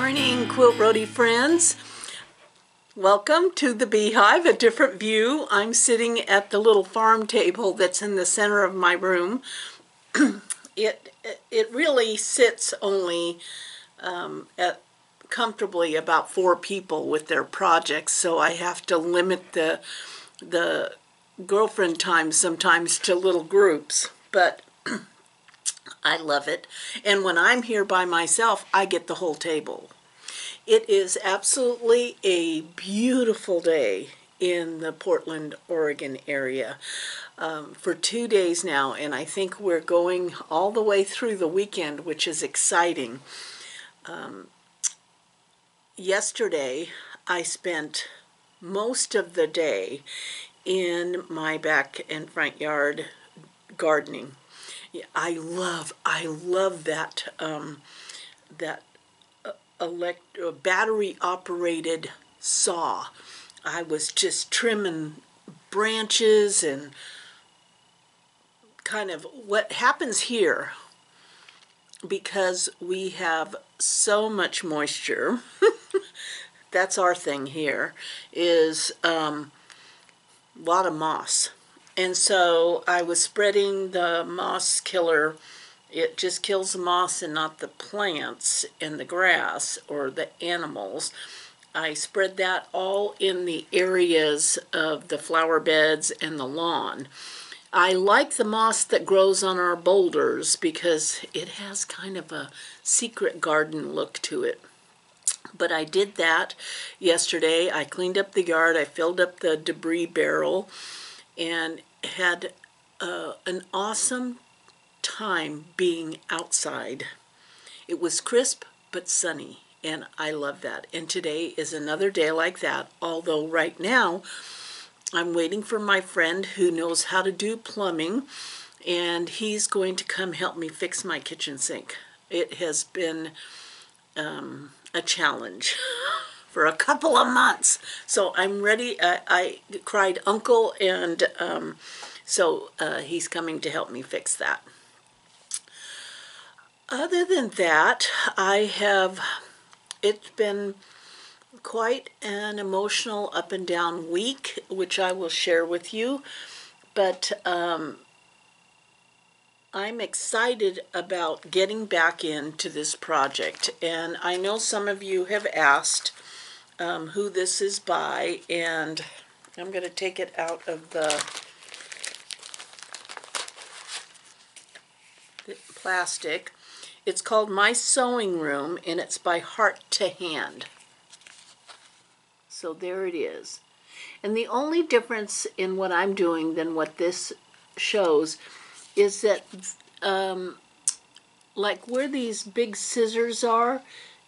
morning, Quiltroadie friends. Welcome to the Beehive, a different view. I'm sitting at the little farm table that's in the center of my room. It really sits only at comfortably about 4 people with their projects, so I have to limit the girlfriend time sometimes to little groups, but I love it. And when I'm here by myself, I get the whole table. It is absolutely a beautiful day in the Portland, Oregon area for 2 days now, and I think we're going all the way through the weekend, which is exciting. Yesterday, I spent most of the day in my back and front yard gardening. I love that battery operated saw. I was just trimming branches and kind of what happens here, because we have so much moisture. That's our thing here, is a lot of moss. And so I was spreading the moss killer. It just kills the moss and not the plants and the grass or the animals. I spread that all in the areas of the flower beds and the lawn. I like the moss that grows on our boulders because it has kind of a secret garden look to it. But I did that yesterday. I cleaned up the yard. I filled up the debris barrel and had an awesome time being outside. It was crisp but sunny, and I love that. And today is another day like that, although right now I'm waiting for my friend who knows how to do plumbing, and he's going to come help me fix my kitchen sink. It has been a challenge for a couple of months, so I'm ready. I cried uncle, and so he's coming to help me fix that. Other than that, it's been quite an emotional up and down week, which I will share with you, but I'm excited about getting back into this project, and I know some of you have asked who this is by, and I'm going to take it out of the plastic. It's called My Sewing Room, and it's by Heart to Hand. So there it is. And the only difference in what I'm doing than what this shows is that like where these big scissors are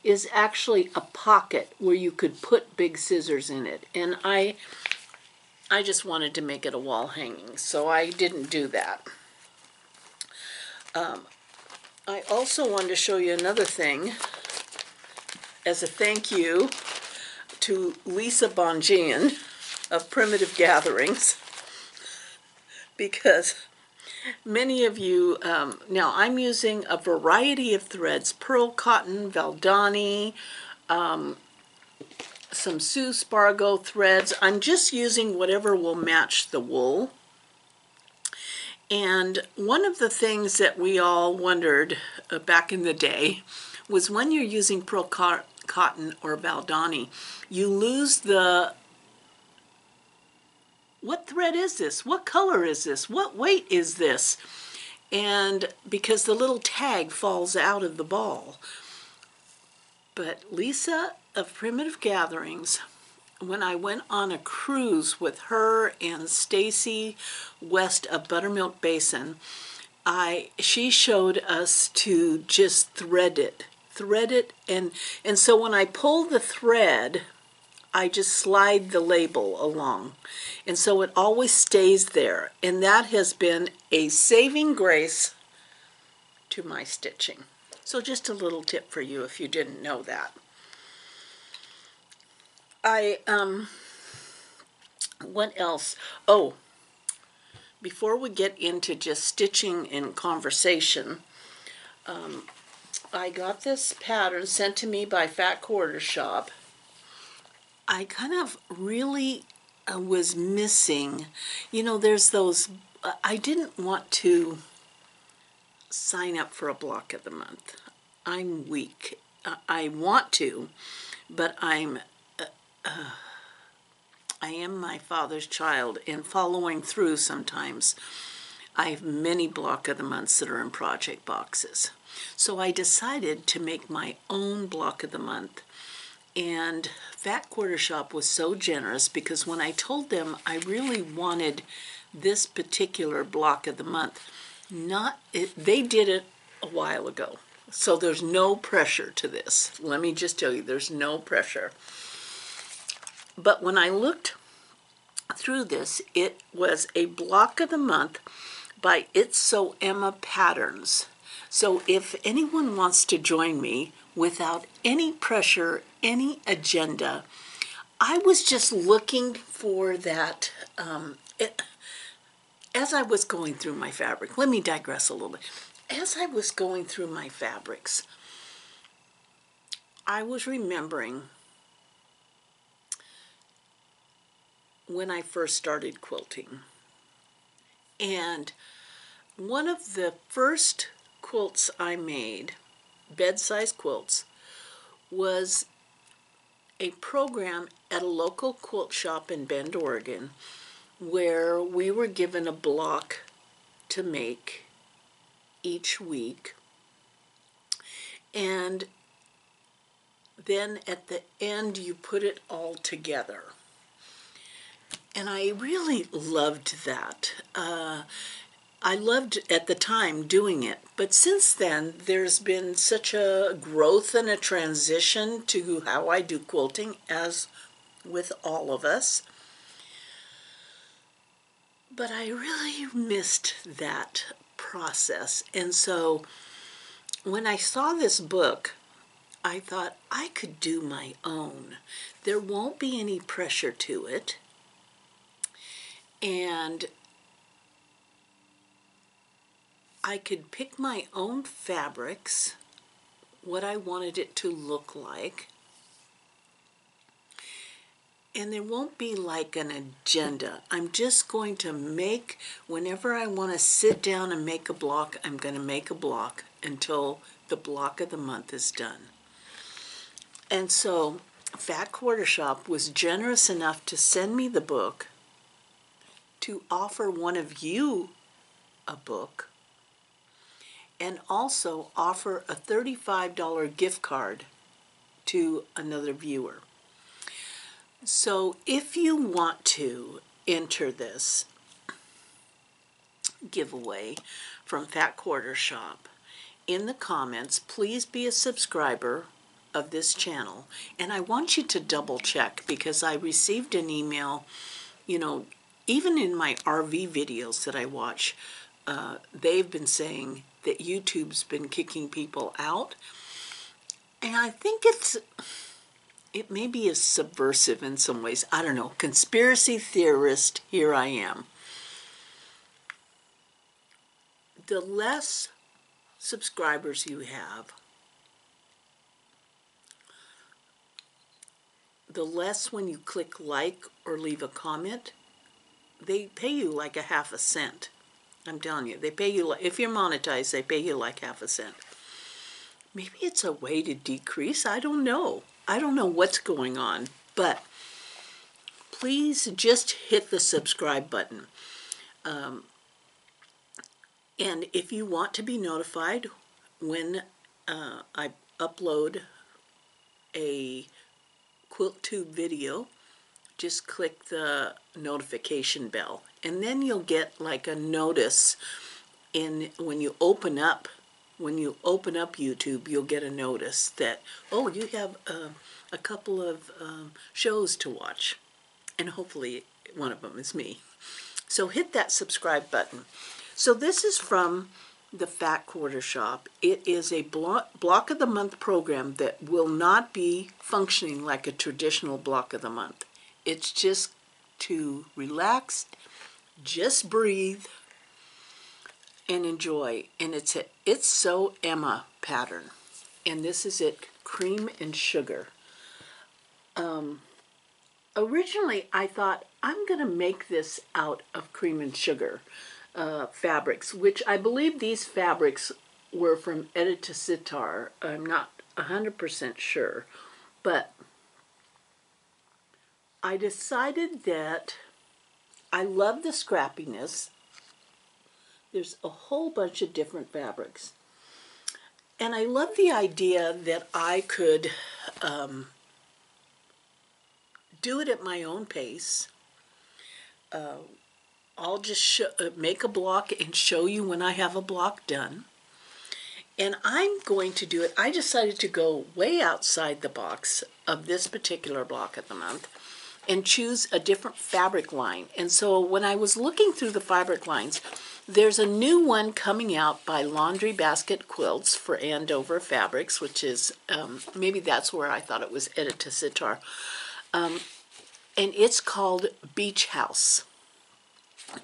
is actually a pocket where you could put big scissors in it. And I just wanted to make it a wall hanging, so I didn't do that. I also wanted to show you another thing as a thank you to Lisa Bongian of Primitive Gatherings, because many of you, now I'm using a variety of threads: pearl cotton, Valdani, some Sioux Spargo threads. I'm just using whatever will match the wool. And one of the things that we all wondered back in the day was when you're using pearl cotton or Valdani, you lose the, what thread is this? What color is this? What weight is this? And because the little tag falls out of the ball. But Lisa of Primitive Gatherings, when I went on a cruise with her and Stacy West of Buttermilk Basin, she showed us to just thread it, and so when I pull the thread, I just slide the label along, and so it always stays there, and that has been a saving grace to my stitching. So just a little tip for you if you didn't know that. What else? Oh, before we get into just stitching and conversation, I got this pattern sent to me by Fat Quarter Shop. I kind of really was missing, you know, there's those, I didn't want to sign up for a block of the month. I'm weak. I want to, but I am my father's child, and following through sometimes. I have many block of the months that are in project boxes. So I decided to make my own block of the month. And Fat Quarter Shop was so generous because when I told them I really wanted this particular block of the month, they did it a while ago. So there's no pressure to this. Let me just tell you, there's no pressure. But when I looked through this, it was a block of the month by It's So Emma Patterns. So if anyone wants to join me without any pressure, any agenda, I was just looking for that. As I was going through my fabric, let me digress a little bit. As I was going through my fabrics, I was remembering when I first started quilting. And one of the first quilts I made, bed-size quilts, was a program at a local quilt shop in Bend, Oregon, where we were given a block to make each week. And then at the end, you put it all together. And I really loved that. I loved at the time doing it, but since then there's been such a growth and a transition to how I do quilting, as with all of us. But I really missed that process. And so when I saw this book, I thought I could do my own. There won't be any pressure to it. And I could pick my own fabrics, what I wanted it to look like. And there won't be like an agenda. I'm just going to make, whenever I want to sit down and make a block, I'm going to make a block until the block of the month is done. And so Fat Quarter Shop was generous enough to send me the book, to offer one of you a book, and also offer a $35 gift card to another viewer. So if you want to enter this giveaway from Fat Quarter Shop, in the comments, please be a subscriber of this channel. And I want you to double check, because I received an email, you know, even in my RV videos that I watch, they've been saying that YouTube's been kicking people out. And I think it maybe is subversive in some ways. I don't know. Conspiracy theorist, here I am. The less subscribers you have, the less when you click like or leave a comment, they pay you like a half a cent. I'm telling you, they pay you, if you're monetized, they pay you like half a cent. Maybe it's a way to decrease. I don't know. I don't know what's going on, but please just hit the subscribe button. And if you want to be notified when I upload a Quilttube video, just click the notification bell, and then you'll get like a notice when you open up YouTube. You'll get a notice that, oh, you have a couple of shows to watch, and hopefully one of them is me. So hit that subscribe button. So this is from the Fat Quarter Shop. It is a block of the month program that will not be functioning like a traditional block of the month. It's just to relax, just breathe, and enjoy. And it's a It's So Emma pattern. and this is it, Cream and Sugar. Originally, I thought I'm going to make this out of Cream and Sugar fabrics, which I believe these fabrics were from Edita Sitar. I'm not 100% sure, but I decided that I love the scrappiness. There's a whole bunch of different fabrics. And I love the idea that I could do it at my own pace. I'll just make a block and show you when I have a block done. And I'm going to do it, I decided to go way outside the box of this particular block of the month and choose a different fabric line. And so when I was looking through the fabric lines, there's a new one coming out by Laundry Basket Quilts for Andover Fabrics, which is, maybe that's where I thought it was Edita Sitar. And it's called Beach House.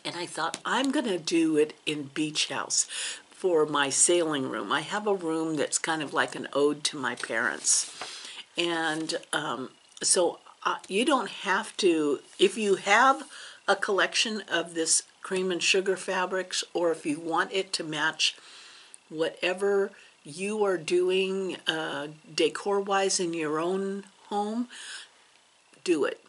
And I thought, I'm going to do it in Beach House for my sailing room. I have a room that's kind of like an ode to my parents. And so you don't have to, if you have a collection of this Cream and Sugar fabrics, or if you want it to match whatever you are doing decor-wise in your own home, do it.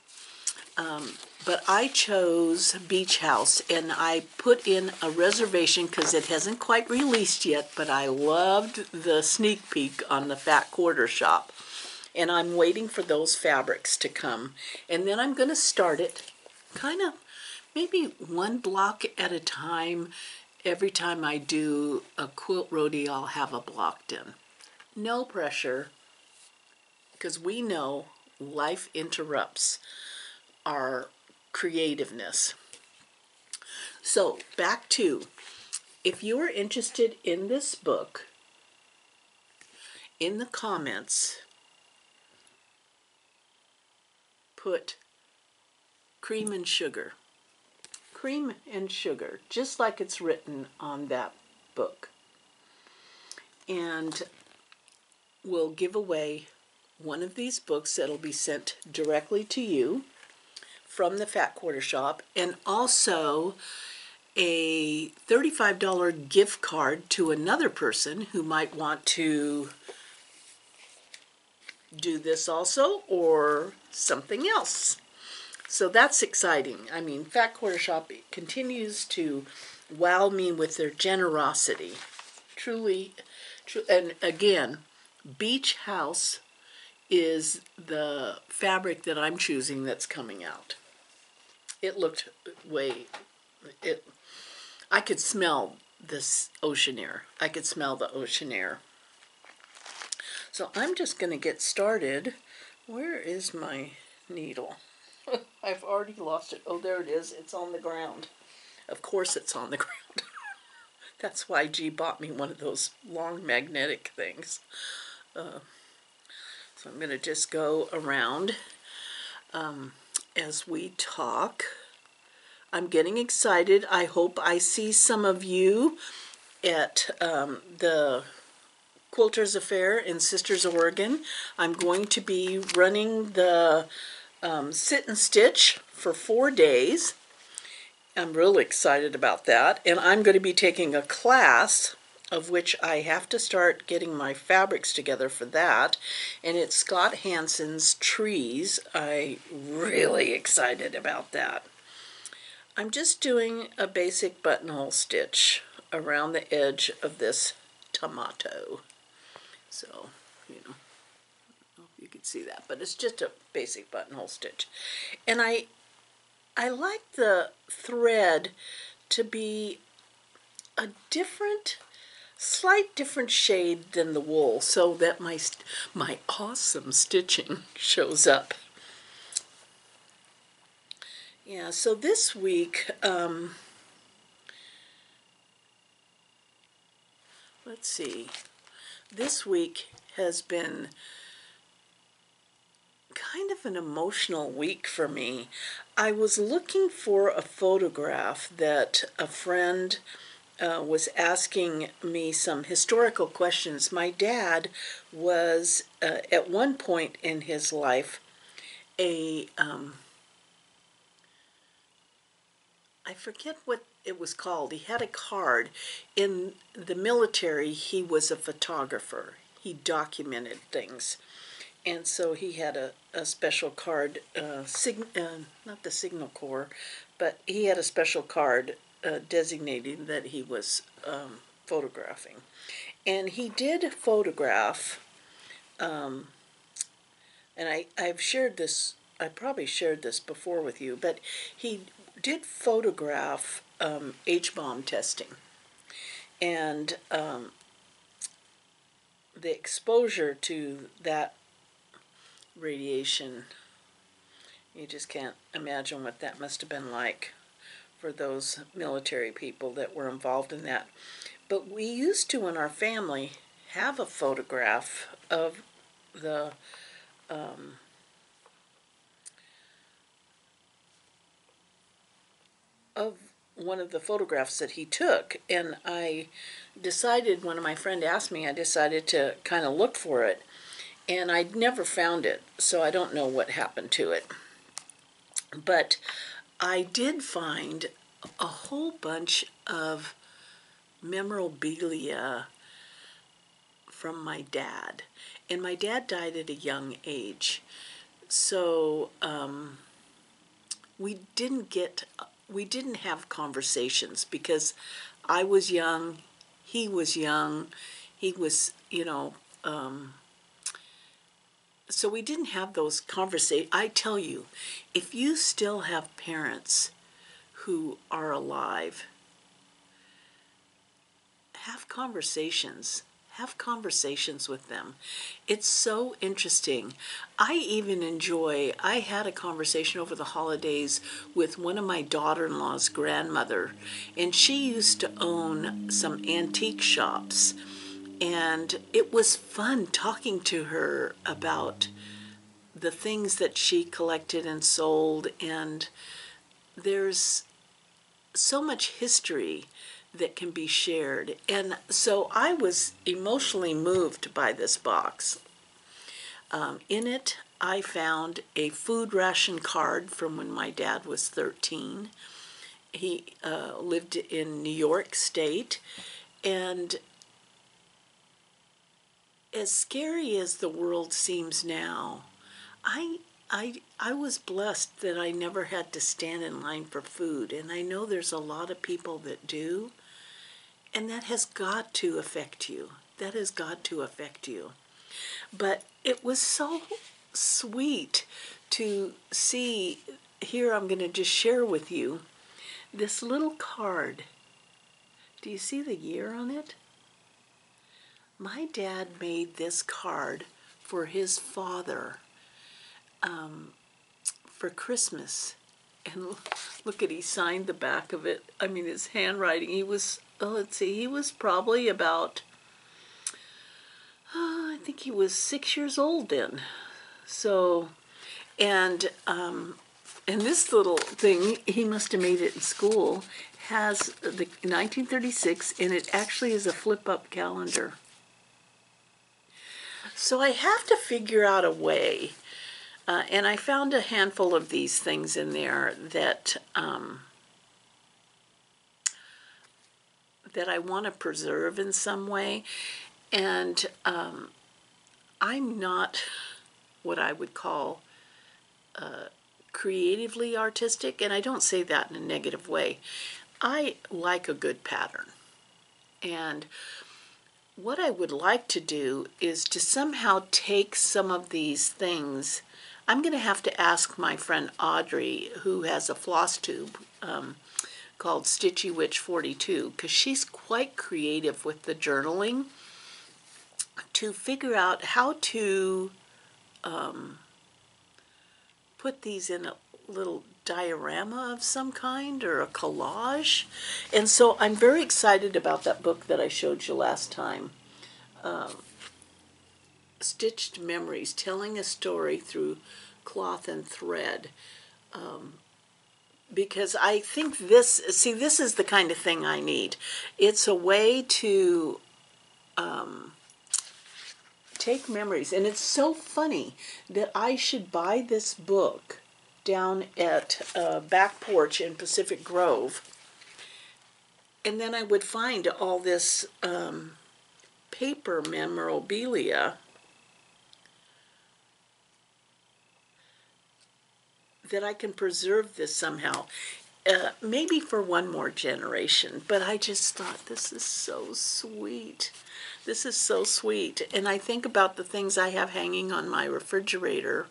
But I chose Beach House, and I put in a reservation because it hasn't quite released yet, but I loved the sneak peek on the Fat Quarter Shop. And I'm waiting for those fabrics to come. And then I'm going to start it kind of maybe one block at a time. Every time I do a Quiltroadie, I'll have a block done. No pressure, because we know life interrupts our creativeness. So back to, if you are interested in this book, in the comments, put Cream and Sugar. Cream and Sugar, just like it's written on that book. And we'll give away one of these books that'll be sent directly to you from the Fat Quarter Shop, and also a $35 gift card to another person who might want to do this also, or something else. So that's exciting. I mean, Fat Quarter Shop continues to wow me with their generosity. Truly, and again, Beach House is the fabric that I'm choosing that's coming out. It looked I could smell this ocean air. I could smell the ocean air. So I'm just going to get started. Where is my needle? I've already lost it. Oh, there it is. It's on the ground. Of course it's on the ground. That's why G bought me one of those long magnetic things. So I'm going to just go around as we talk. I'm getting excited. I hope I see some of you at the Quilters Affair in Sisters, Oregon. I'm going to be running the Sit and Stitch for 4 days. I'm really excited about that. And I'm going to be taking a class, of which I have to start getting my fabrics together for that. And it's Scott Hansen's Trees. I'm really excited about that. I'm just doing a basic buttonhole stitch around the edge of this tomato. So, you know, I don't know if you can see that, but it's just a basic buttonhole stitch. And I like the thread to be a slight different shade than the wool, so that my awesome stitching shows up. Yeah, so this week, let's see, this week has been kind of an emotional week for me. I was looking for a photograph that a friend was asking me some historical questions. My dad was, at one point in his life, a, I forget what it was called. He had a card. In the military, he was a photographer. He documented things. And so he had a special card, not the Signal Corps, but he had a special card designating that he was photographing. And he did photograph, and I've shared this, I probably shared this before with you, but he did photograph H-bomb testing. And the exposure to that radiation, you just can't imagine what that must have been like for those military people that were involved in that. But we used to, in our family, have a photograph of the of one of the photographs that he took, and I decided, when my friend asked me, I decided to kind of look for it, and I'd never found it, so I don't know what happened to it. But I did find a whole bunch of memorabilia from my dad, and my dad died at a young age, so we didn't have conversations because I was young, he was young, he was, so we didn't have those conversations. I tell you, if you still have parents who are alive, have conversations. Have conversations with them. It's so interesting. I had a conversation over the holidays with one of my daughter-in-law's grandmother, and she used to own some antique shops, and it was fun talking to her about the things that she collected and sold, and there's so much history that can be shared. And so I was emotionally moved by this box. In it, I found a food ration card from when my dad was 13. He lived in New York State, and as scary as the world seems now, I was blessed that I never had to stand in line for food, and I know there's a lot of people that do, and that has got to affect you. That has got to affect you. But it was so sweet to see, here I'm going to just share with you, this little card. Do you see the year on it? My dad made this card for his father for Christmas. And look at, he signed the back of it. I mean, his handwriting, he was, let's see, he was probably about, I think he was 6 years old then. So, and this little thing, he must have made it in school, has the 1936, and it actually is a flip-up calendar. So I have to figure out a way, and I found a handful of these things in there that that I want to preserve in some way. And I'm not what I would call creatively artistic, and I don't say that in a negative way. I like a good pattern. And what I would like to do is to somehow take some of these things. I'm going to have to ask my friend Audrey, who has a floss tube called Stitchy Witch 42, because she's quite creative with the journaling, to figure out how to put these in a little diorama of some kind, or a collage. And so I'm very excited about that book that I showed you last time, Stitched Memories, Telling a Story Through Cloth and Thread. because I think this, see, this is the kind of thing I need. It's a way to take memories. And it's so funny that I should buy this book down at Back Porch in Pacific Grove. And then I would find all this paper memorabilia that I can preserve this somehow. Maybe for one more generation, but I just thought, this is so sweet. This is so sweet. And I think about the things I have hanging on my refrigerator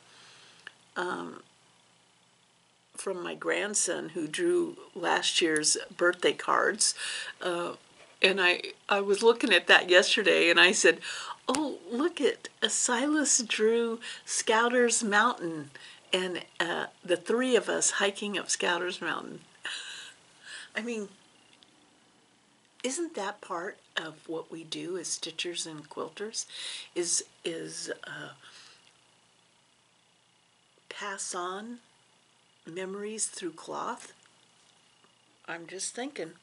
from my grandson who drew last year's birthday cards. And I was looking at that yesterday and I said, oh, look at Silas drew Scouters Mountain and the three of us hiking up Scouters Mountain. I mean, isn't that part of what we do as stitchers and quilters? Is pass on memories through cloth? I'm just thinking.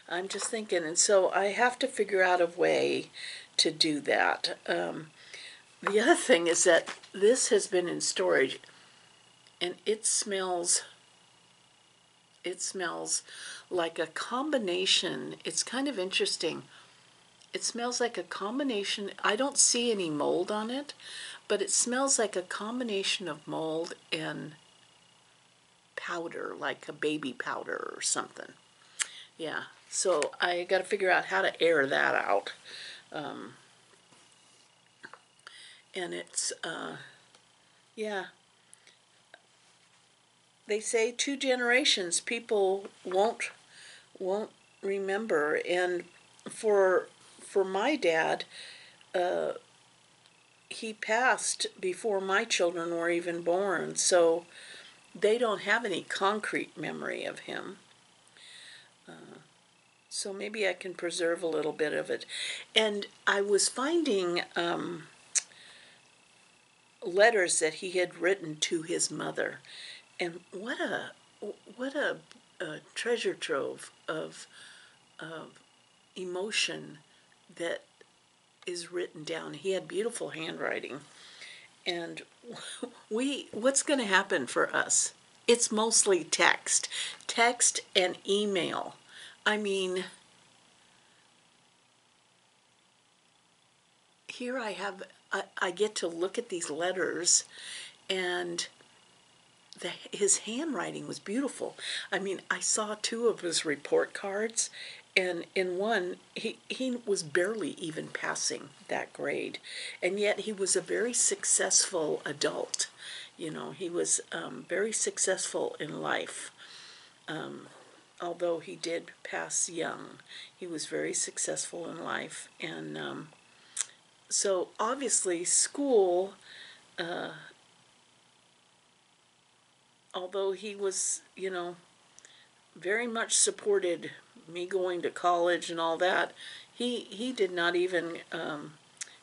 And so I have to figure out a way to do that. The other thing is that this has been in storage, and it smells like a combination. It's kind of interesting. It smells like a combination. I don't see any mold on it, but it smells like a combination of mold and powder, like a baby powder or something. Yeah, so I got to figure out how to air that out. And it's, yeah. They say 2 generations people won't remember. And for my dad, he passed before my children were even born, so they don't have any concrete memory of him. So maybe I can preserve a little bit of it. And I was finding letters that he had written to his mother. And what a treasure trove of emotion that is written down. He had beautiful handwriting. And what's going to happen for us? It's mostly text and email. I mean, here I get to look at these letters, and his handwriting was beautiful. I mean, I saw 2 of his report cards, and in one, he was barely even passing that grade, and yet he was a very successful adult. You know, he was very successful in life. Although he did pass young, he was very successful in life. And so obviously school, although he was, you know, very much supported me going to college and all that, he did not even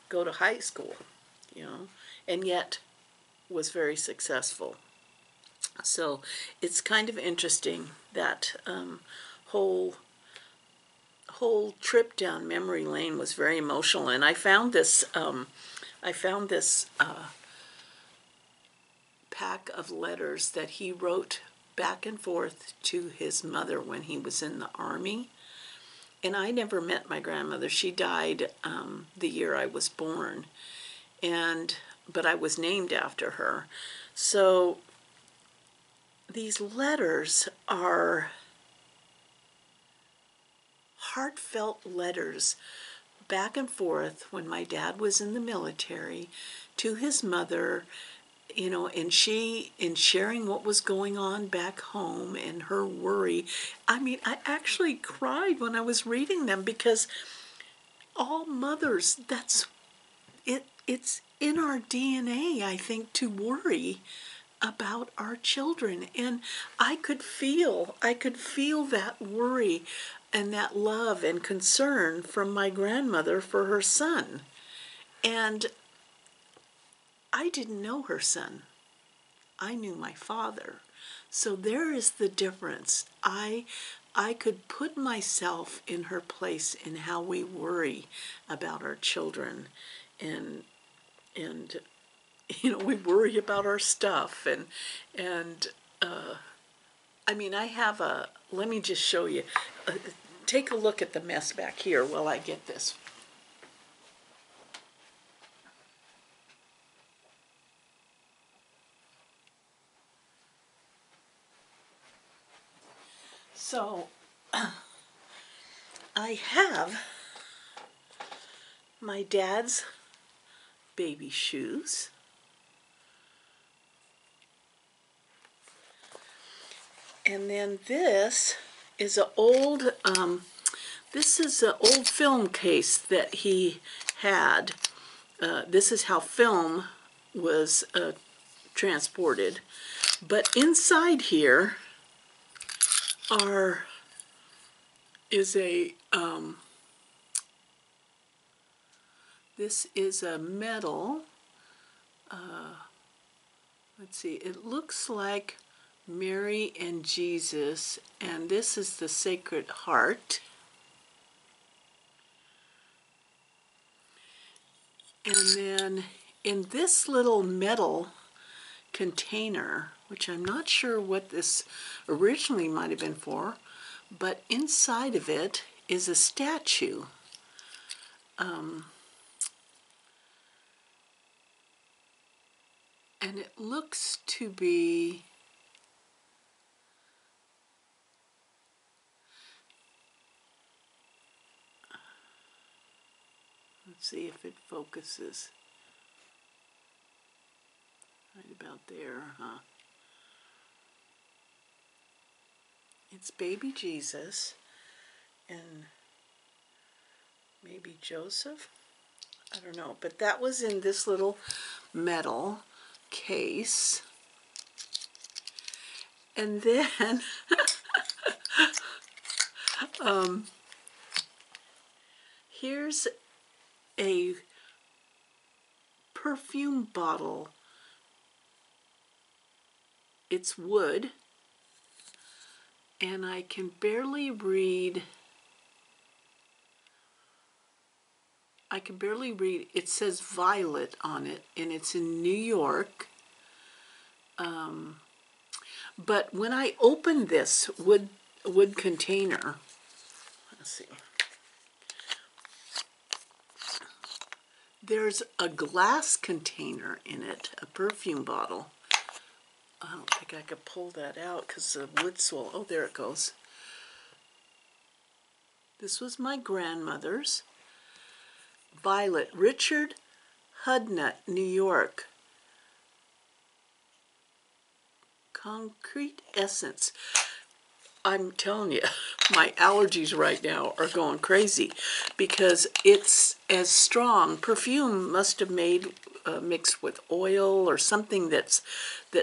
go to high school, you know, and yet was very successful. So it's kind of interesting, that whole trip down memory lane was very emotional. And I found this pack of letters that he wrote back and forth to his mother when he was in the Army. And I never met my grandmother. She died the year I was born, but I was named after her. So these letters are heartfelt letters back and forth when my dad was in the military to his mother, you know, and she, in sharing what was going on back home and her worry. I mean, I actually cried when I was reading them, because all mothers, that's it. It's in our DNA, I think, to worry about our children. And I could feel that worry and that love and concern from my grandmother for her son. And I didn't know her son. I knew my father. So there is the difference. I could put myself in her place in how we worry about our children, and we worry about our stuff, and I mean, I have a, let me just show you. Take a look at the mess back here while I get this. So, I have my dad's baby shoes. And then this is this is an old film case that he had. This is how film was transported. But inside here is a, this is a metal, let's see, it looks like Mary and Jesus, and this is the Sacred Heart. And then in this little metal container, which I'm not sure what this originally might have been for, but inside of it is a statue. And it looks to be, let's see if it focuses. Right about there, huh? It's baby Jesus and maybe Joseph? I don't know, but that was in this little metal case. And then here's a perfume bottle. It's wood, and I can barely read. It says Violet on it, and it's in New York. But when I opened this wood container, let's see, there's a glass container in it, a perfume bottle. I don't think I could pull that out because the wood swell. Oh, there it goes. This was my grandmother's. Violet, Richard Hudnut, New York. Concrete Essence. I'm telling you, my allergies right now are going crazy because it's as strong. Perfume must have made mixed with oil or something that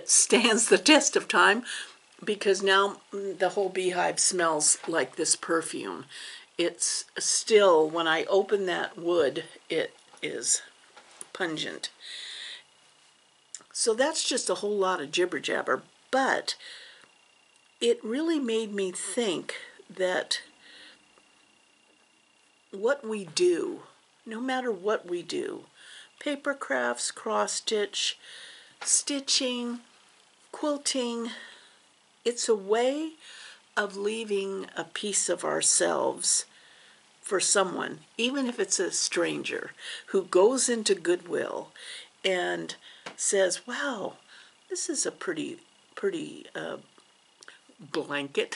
stands the test of time, because now the whole beehive smells like this perfume. It's still, when I open that wood, it is pungent. So that's just a whole lot of jibber jabber, but it really made me think that what we do, no matter what we do, paper crafts, cross stitch, stitching, quilting, it's a way of leaving a piece of ourselves for someone, even if it's a stranger who goes into Goodwill and says, wow, this is a pretty blanket.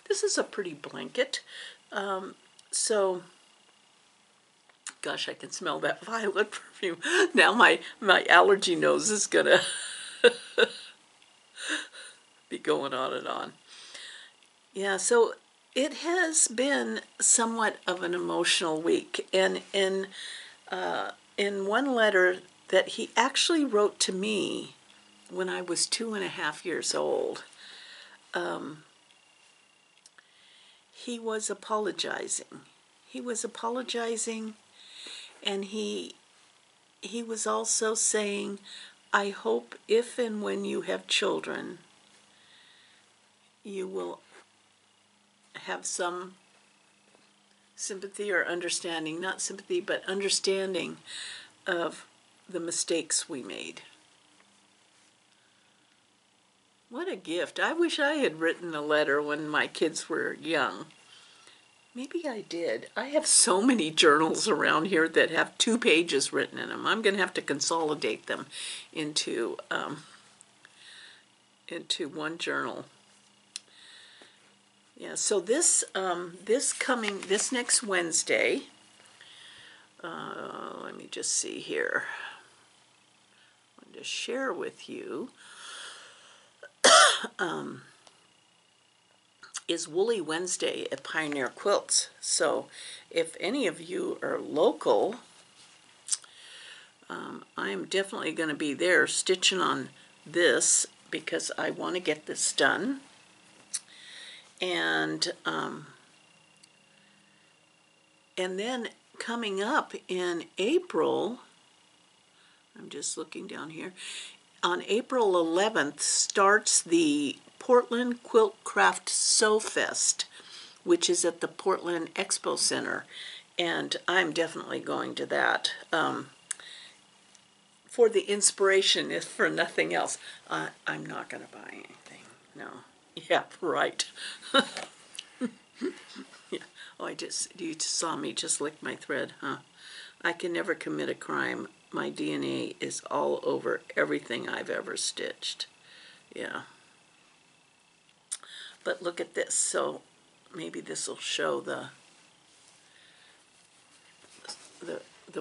This is a pretty blanket. So, gosh, I can smell that violet perfume. Now my allergy nose is gonna be going on and on. Yeah, so it has been somewhat of an emotional week. And in one letter that he actually wrote to me when I was 2.5 years old, he was apologizing. He was apologizing, and he was also saying, I hope if and when you have children, you will have some sympathy or understanding, not sympathy, but understanding of the mistakes we made. What a gift. I wish I had written a letter when my kids were young. Maybe I did. I have so many journals around here that have 2 pages written in them. I'm going to have to consolidate them into one journal. Yeah, so this next Wednesday, let me just see here. I want to share with you is Woolly Wednesday at Pioneer Quilts. So if any of you are local, I'm definitely going to be there stitching on this because I want to get this done. And then coming up in April, I'm just looking down here, on April 11th starts the Portland Quilt Craft Sew Fest, which is at the Portland Expo Center, and I'm definitely going to that for the inspiration, if for nothing else. I'm not going to buy anything, no. Yeah, right. Yeah. Oh, you just saw me just lick my thread, huh? I can never commit a crime. My DNA is all over everything I've ever stitched. Yeah. But look at this. So maybe this will show the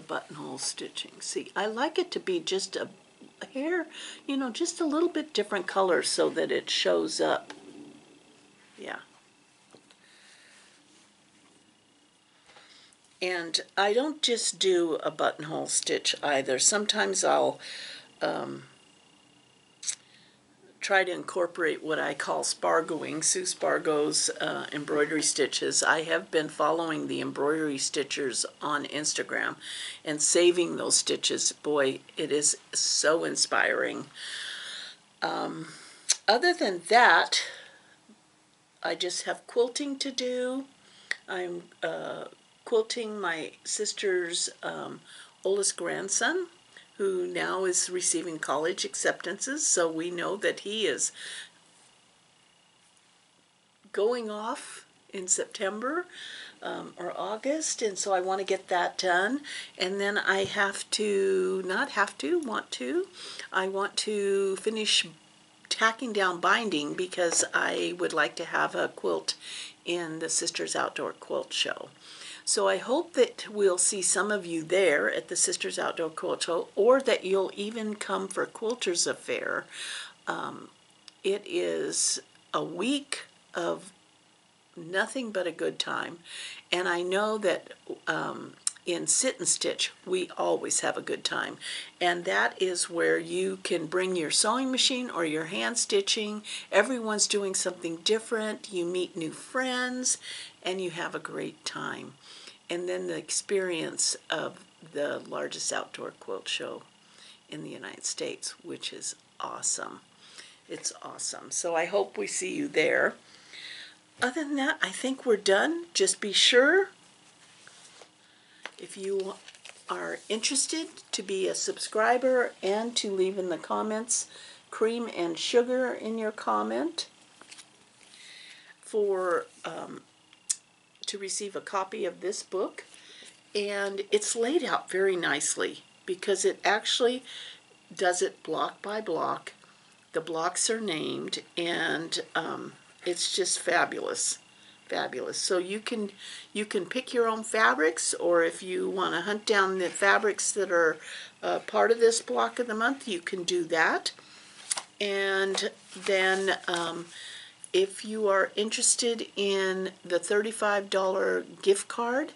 buttonhole stitching. See, I like it to be just a hair, you know, just a little bit different color so that it shows up. Yeah. And I don't just do a buttonhole stitch either. Sometimes I'll try to incorporate what I call spargoing, Sue Spargo's embroidery stitches. I have been following the embroidery stitchers on Instagram and saving those stitches. Boy, it is so inspiring. Other than that, I just have quilting to do. I'm quilting my sister's oldest grandson, who now is receiving college acceptances, so we know that he is going off in September or August, and so I want to get that done. And then I want to finish tacking down binding because I would like to have a quilt in the Sisters Outdoor Quilt Show. So I hope that we'll see some of you there at the Sisters Outdoor Quilt Show, or that you'll even come for Quilters Affair. It is a week of nothing but a good time, and I know that in Sit and Stitch we always have a good time, and that is where you can bring your sewing machine or your hand stitching. Everyone's doing something different, you meet new friends, and you have a great time. And then the experience of the largest outdoor quilt show in the United States, which is awesome. It's awesome. So I hope we see you there. Other than that, I think we're done. Just be sure, if you are interested, to be a subscriber and to leave in the comments cream and sugar in your comment for to receive a copy of this book. And it's laid out very nicely because it actually does it block by block. The blocks are named, and it's just fabulous. Fabulous. So you can pick your own fabrics, or if you want to hunt down the fabrics that are part of this block of the month, you can do that. And then if you are interested in the $35 gift card,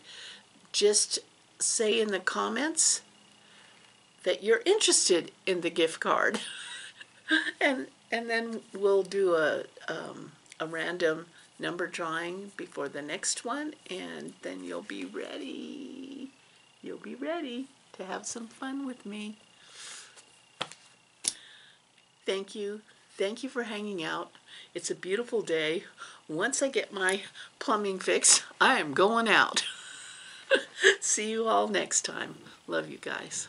just say in the comments that you're interested in the gift card. and then we'll do a random number drawing before the next one, and then you'll be ready. You'll be ready to have some fun with me. Thank you. Thank you for hanging out. It's a beautiful day. Once I get my plumbing fixed, I am going out. See you all next time. Love you guys.